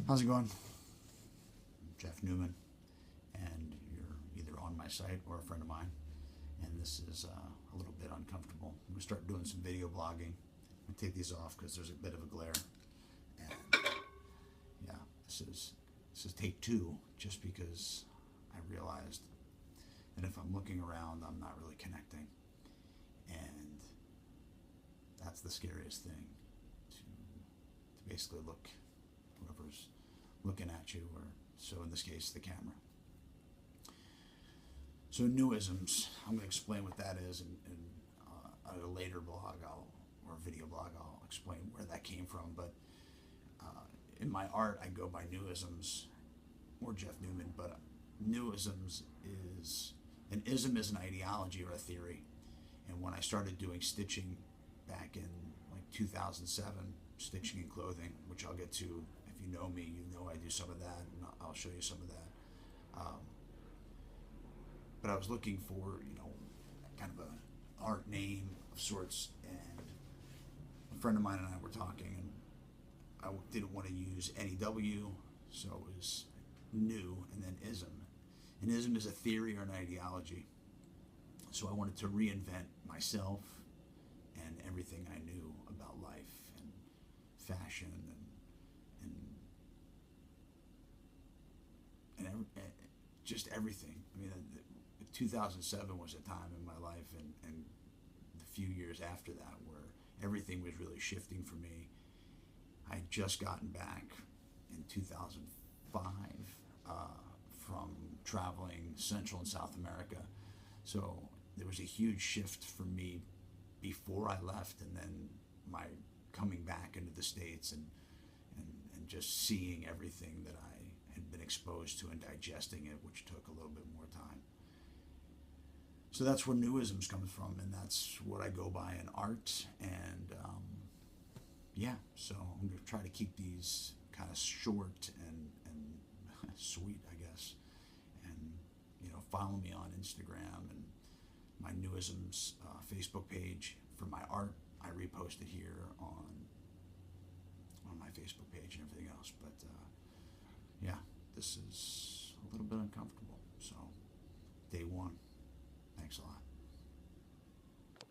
How's it going? I'm Jeff Newman, and you're either on my site or a friend of mine. And this is a little bit uncomfortable. I'm gonna start doing some video blogging. I'm gonna take these off because there's a bit of a glare. And yeah, this is take two, just because I realized that if I'm looking around, I'm not really connecting, and that's the scariest thing. To basically look, whoever's looking at you, or so in this case, the camera. So NuISMS, I'm going to explain what that is, and a later blog or video blog, I'll explain where that came from. But in my art, I go by NuISMS, or Jeff Newman. But NuISMS is an ism is an ideology or a theory. And when I started doing stitching back in like 2007, stitching and clothing, which I'll get to. If you know me, you know I do some of that, and I'll show you some of that. But I was looking for, kind of an art name of sorts, and a friend of mine and I were talking, and I didn't want to use NEW, so it was new, and then ism. And ism is a theory or an ideology. So I wanted to reinvent myself and everything I knew about life and fashion and just everything. I mean, 2007 was a time in my life, and the few years after that, where everything was really shifting for me. I had just gotten back in 2005 from traveling Central and South America, so there was a huge shift for me before I left, and then my coming back into the States and just seeing everything that I had been exposed to and digesting it, which took a little bit more time. So that's where NuISMS comes from, and that's what I go by in art. And so I'm going to try to keep these kind of short and sweet, I guess. And follow me on Instagram and my NuISMS Facebook page for my art. I repost it here on my Facebook page and everything else. But this is a little bit uncomfortable. So day one. Thanks a lot.